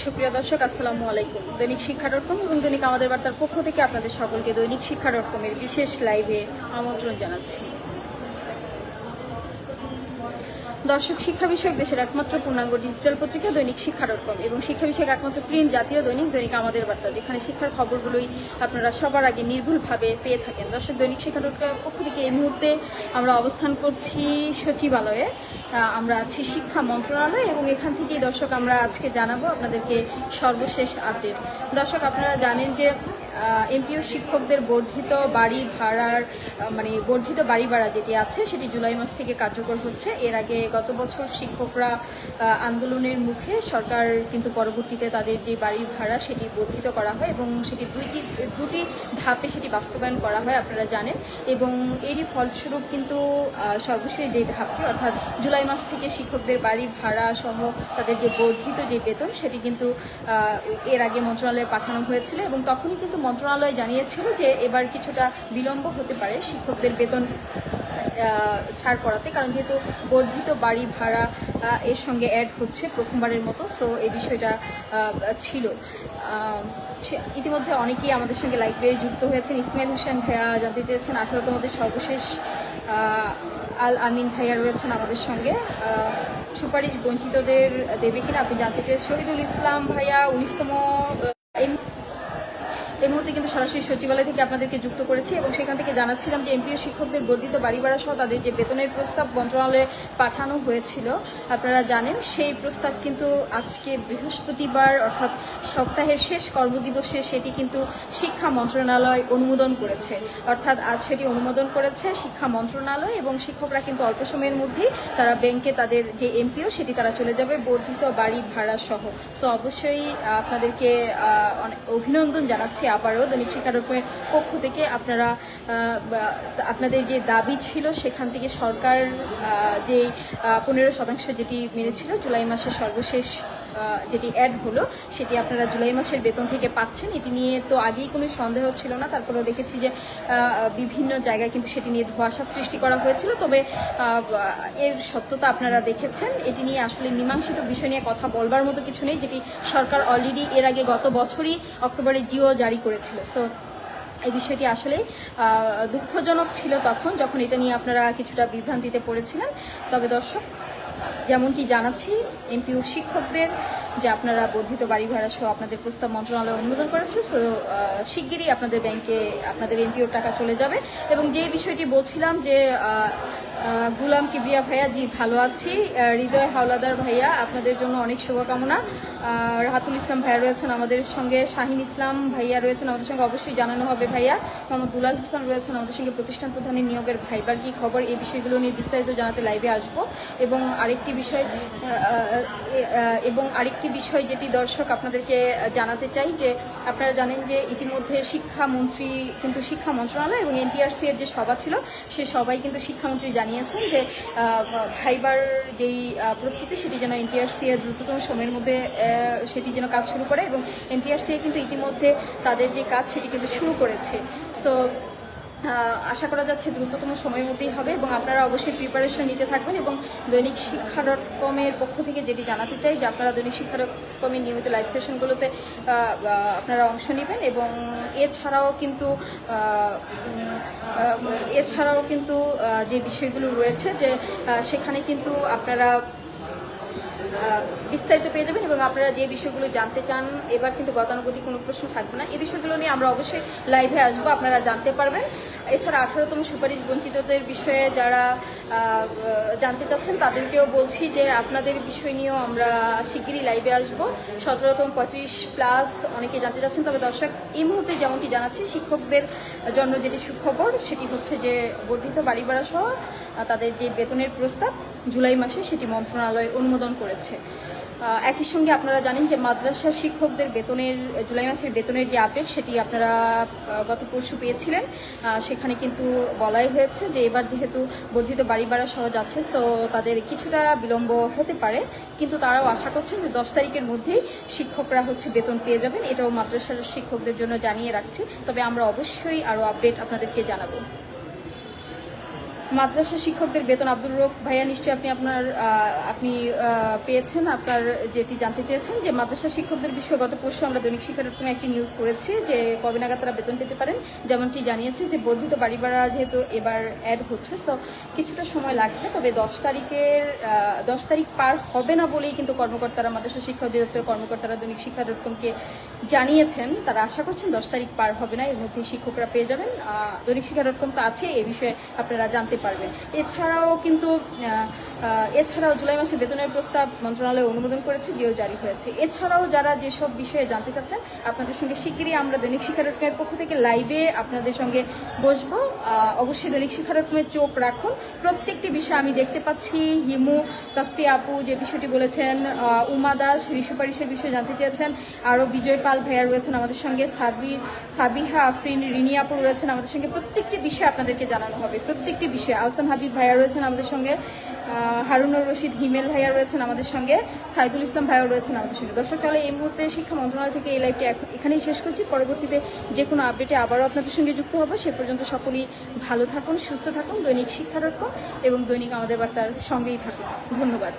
সুপ্রিয় দর্শক, আসসালামু আলাইকুম। দৈনিক শিক্ষা .com এবং দৈনিক আমাদের বার্তার পক্ষ থেকে আপনাদের সকলকে দৈনিক শিক্ষা .com এর বিশেষ লাইভে আমন্ত্রণ জানাচ্ছি। দর্শক, শিক্ষা বিষয়ক দেশের একমাত্র পূর্ণাঙ্গ ডিজিটাল পত্রিকা দৈনিক শিক্ষা .com এবং শিক্ষা বিষয়ক একমাত্র প্রিন্ট জাতীয় দৈনিক দৈনিক আমাদের বার্তা, যেখানে শিক্ষার খবরগুলোই আপনারা সবার আগে নির্ভুলভাবে পেয়ে থাকেন। দর্শক, দৈনিক শিক্ষা .com পক্ষ থেকে এই মুহূর্তে আমরা অবস্থান করছি সচিবালয়ে। আমরা আছি শিক্ষা মন্ত্রণালয় এবং এখান থেকেই দর্শক আমরা আজকে জানাবো আপনাদেরকে সর্বশেষ আপডেট। দর্শক, আপনারা জানেন যে এমপিও শিক্ষকদের বর্ধিত বাড়ি ভাড়া যেটি আছে সেটি জুলাই মাস থেকে কার্যকর হচ্ছে। এর আগে গত বছর শিক্ষকরা আন্দোলনের মুখে সরকার কিন্তু পরবর্তীতে তাদের যে বাড়ি ভাড়া সেটি বর্ধিত করা হয় এবং সেটি দুটি ধাপে সেটি বাস্তবায়ন করা হয়, আপনারা জানেন। এবং এরই ফলস্বরূপ কিন্তু সর্বশেষ যে ধাপটি অর্থাৎ জুলাই মাস থেকে শিক্ষকদের বাড়ি ভাড়া সহ তাদের যে বর্ধিত যে বেতন সেটি কিন্তু এর আগে মন্ত্রণালয়ে পাঠানো হয়েছিল এবং তখনই কিন্তু মন্ত্রণালয় জানিয়েছিল যে এবার কিছুটা বিলম্ব হতে পারে শিক্ষকদের বেতন ছাড় করাতে, কারণ যেহেতু বর্ধিত বাড়ি ভাড়া এর সঙ্গে অ্যাড হচ্ছে প্রথমবারের মতো। সো এই বিষয়টা ছিল। ইতিমধ্যে অনেকেই আমাদের সঙ্গে লাইভে যুক্ত হয়েছেন। ইসমাইল হোসেন ভাইয়া জানতে চেয়েছেন 18তম সর্বশেষ আল আমিন ভাইয়া রয়েছেন আমাদের সঙ্গে, সুপারিশ বঞ্চিতদের দেবে কিনা আপনি জানতে চেয়েছেন। শহীদুল ইসলাম ভাইয়া 19তম এই মুহূর্তে কিন্তু সরাসরি সচিবালয় থেকে আপনাদেরকে যুক্ত করেছি এবং সেখান থেকে জানাচ্ছিলাম যে এমপিও শিক্ষকদের বর্ধিত বাড়ি ভাড়া সহ তাদের যে বেতনের প্রস্তাব মন্ত্রণালয়ে পাঠানো হয়েছিল, আপনারা জানেন সেই প্রস্তাব কিন্তু আজকে বৃহস্পতিবার অর্থাৎ সপ্তাহের শেষ কর্মদিবসে সেটি কিন্তু শিক্ষা মন্ত্রণালয় অনুমোদন করেছে। অর্থাৎ আজ সেটি অনুমোদন করেছে শিক্ষা মন্ত্রণালয় এবং শিক্ষকরা কিন্তু অল্প সময়ের মধ্যেই তারা ব্যাংকে তাদের যে এমপিও সেটি তারা চলে যাবে বর্ধিত বাড়ি ভাড়া সহ। সো অবশ্যই আপনাদেরকে অভিনন্দন জানাচ্ছি আবারও দৈনিক শিক্ষা .com পক্ষ থেকে। আপনারা আপনাদের যে দাবি ছিল সেখান থেকে সরকার যে 15% যেটি মেনেছিল জুলাই মাসের সর্বশেষ যেটি অ্যাড হলো সেটি আপনারা জুলাই মাসের বেতন থেকে পাচ্ছেন। এটি নিয়ে তো আগেই কোনো সন্দেহ ছিল না, তারপরেও দেখেছি যে বিভিন্ন জায়গায় কিন্তু সেটি নিয়ে ধোঁয়াশা সৃষ্টি করা হয়েছিল। তবে এর সত্যতা আপনারা দেখেছেন। এটি নিয়ে আসলে মীমাংসিত বিষয় নিয়ে কথা বলবার মতো কিছু নেই, যেটি সরকার অলরেডি এর আগে গত বছরই অক্টোবরে জিও জারি করেছিল। সো এই বিষয়টি আসলে দুঃখজনক ছিল তখন যখন এটা নিয়ে আপনারা কিছুটা বিভ্রান্তিতে পড়েছিলেন। তবে দর্শক, যেমনটি জানাচ্ছি এমপিও শিক্ষকদের যে আপনারা বর্ধিত বাড়ি ভাড়া সহ আপনাদের প্রস্তাব মন্ত্রণালয় অনুমোদন করেছে। সো শিগগিরই আপনাদের ব্যাংকে আপনাদের এমপিওর টাকা চলে যাবে। এবং যে বিষয়টি বলছিলাম যে গুলাম কিবরিয়া ভাইয়া, জি ভালো আছি। হৃদয় হাওলাদার ভাইয়া, আপনাদের জন্য অনেক শুভকামনা। রাহাতুল ইসলাম ভাইয়া রয়েছেন আমাদের সঙ্গে, শাহিন ইসলাম ভাইয়া রয়েছেন আমাদের সঙ্গে, অবশ্যই জানানো হবে ভাইয়া। মোহাম্মদ দুলাল হোসেন রয়েছেন আমাদের সঙ্গে, প্রতিষ্ঠান প্রধানের নিয়োগের ভাইবার কি খবর, এই বিষয়গুলো নিয়ে বিস্তারিত জানাতে লাইভে আসবো। এবং আরেকটি বিষয় যেটি দর্শক আপনাদেরকে জানাতে চাই যে আপনারা জানেন যে ইতিমধ্যে শিক্ষামন্ত্রী কিন্তু শিক্ষা মন্ত্রণালয় এবং এনটিআরসি এর যে সভা ছিল সে সবাই কিন্তু শিক্ষামন্ত্রী জানিয়েছেন যে ভাইবার যেই প্রস্তুতি সেটি যেন এনটিআরসি এর দ্রুততম সময়ের মধ্যে সেটি যেন কাজ শুরু করে এবং এনটিআরসি কিন্তু ইতিমধ্যে তাদের যে কাজ সেটি কিন্তু শুরু করেছে। সো আশা করা যাচ্ছে দ্রুততম সময়ের মধ্যেই হবে এবং আপনারা অবশ্যই প্রিপারেশন নিতে থাকবেন। এবং দৈনিক শিক্ষা .com এর পক্ষ থেকে যেটি জানাতে চাই যে আপনারা দৈনিক শিক্ষা .com এর নিয়মিত লাইভ সেশনগুলোতে আপনারা অংশ নেবেন এবং এছাড়াও কিন্তু যে বিষয়গুলো রয়েছে যে সেখানে কিন্তু আপনারা বিস্তারিত পেয়ে যাবেন এবং আপনারা যে বিষয়গুলো জানতে চান এবার কিন্তু গতানুগতিক কোনো প্রশ্ন থাকবে না। এই বিষয়গুলো নিয়ে আমরা অবশ্যই লাইভে আসবো, আপনারা জানতে পারবেন। এছাড়া 18তম সুপারিশ বঞ্চিতদের বিষয়ে যারা জানতে চাচ্ছেন তাদেরকেও বলছি যে আপনাদের বিষয় নিয়েও আমরা শিগগিরই লাইভে আসবো। 17তম 35+ অনেকে জানতে চাচ্ছেন। তবে দর্শক, এই মুহূর্তে যেমনটি জানাচ্ছি শিক্ষকদের জন্য যেটি সুখবর সেটি হচ্ছে যে বর্ধিত বাড়ি ভাড়া সহ তাদের যে বেতনের প্রস্তাব জুলাই মাসে সেটি মন্ত্রণালয় অনুমোদন করেছে। একই সঙ্গে আপনারা জানেন যে মাদ্রাসার শিক্ষকদের বেতনের জুলাই মাসের বেতনের যে আপডেট সেটি আপনারা গত পরশু পেয়েছিলেন। সেখানে কিন্তু বলাই হয়েছে যে এবার যেহেতু বর্ধিত বাড়ি ভাড়া সহ যাচ্ছে সো তাদের কিছুটা বিলম্ব হতে পারে, কিন্তু তারাও আশা করছেন যে 10 তারিখের মধ্যেই শিক্ষকরা বেতন পেয়ে যাবেন। এটাও মাদ্রাসার শিক্ষকদের জন্য জানিয়ে রাখছি। তবে আমরা অবশ্যই আরও আপডেট আপনাদেরকে জানাবো। মাদ্রাসা শিক্ষকদের বেতন আব্দুর রউফ ভাইয়া নিশ্চয়ই আপনি পেয়েছেন, আপনার যেটি জানতে চেয়েছেন যে মাদ্রাসা শিক্ষকদের বিষয়ে গত পরশু আমরা দৈনিক শিক্ষার কোনো একটি নিউজ করেছি যে কবে নাগাদ তারা বেতন পেতে পারেন। যেমনটি জানিয়েছে যে বর্ধিত বাড়ি ভাড়া যেহেতু এবার অ্যাড হচ্ছে, সো কিছুটা সময় লাগবে, তবে 10 তারিখ পার হবে না বলেই কিন্তু কর্মকর্তারা, মাদ্রাসা শিক্ষা অধিদপ্তরের কর্মকর্তারা দৈনিক শিক্ষা ডটকমকে জানিয়েছেন তারা আশা করছেন 10 তারিখ পার হবে না, এর মধ্যেই শিক্ষকরা পেয়ে যাবেন। দৈনিক শিক্ষা ডটকম তো আছে, এই বিষয়ে আপনারা জানতে পারবেন। এছাড়াও জুলাই মাসে বেতনের প্রস্তাব মন্ত্রণালয় অনুমোদন করেছে, যেও জারি হয়েছে। এছাড়াও যারা যেসব বিষয়ে জানতে চাচ্ছেন আপনাদের সঙ্গে শিগগিরই আমরা দৈনিক শিক্ষা ডটকমের পক্ষ থেকে লাইভে আপনাদের সঙ্গে বসবো। অবশ্যই দৈনিক শিক্ষা ডটকমের চোখ রাখুন, প্রত্যেকটি বিষয় আমি দেখতে পাচ্ছি। হিমু তাসফি আপু যে বিষয়টি বলেছেন, উমা দাস সুপারিশের বিষয়ে জানতে চেয়েছেন, আরও বিজয় পাল ভাইয়া রয়েছেন আমাদের সঙ্গে, সাবিহা আফরিন, রিনি আপু রয়েছেন আমাদের সঙ্গে। প্রত্যেকটি বিষয় আপনাদেরকে জানানো হবে, প্রত্যেকটি বিষয়ে। আহসান হাবিব ভাইয়া রয়েছেন আমাদের সঙ্গে, হারুনুর রশিদ হিমেল ভাইয়া রয়েছেন আমাদের সঙ্গে, সাইদুল ইসলাম ভাইয়া রয়েছেন আমাদের সঙ্গে। দর্শক, তাহলে এই মুহূর্তে শিক্ষা মন্ত্রণালয় থেকে এই লাইভটি এখানেই শেষ করছি। পরবর্তীতে যে কোনো আপডেটে আবারও আপনাদের সঙ্গে যুক্ত হবে। সে পর্যন্ত সকলেই ভালো থাকুন, সুস্থ থাকুন। দৈনিক শিক্ষা ডটকম এবং দৈনিক আমাদের বার্তার সঙ্গেই থাকুন। ধন্যবাদ।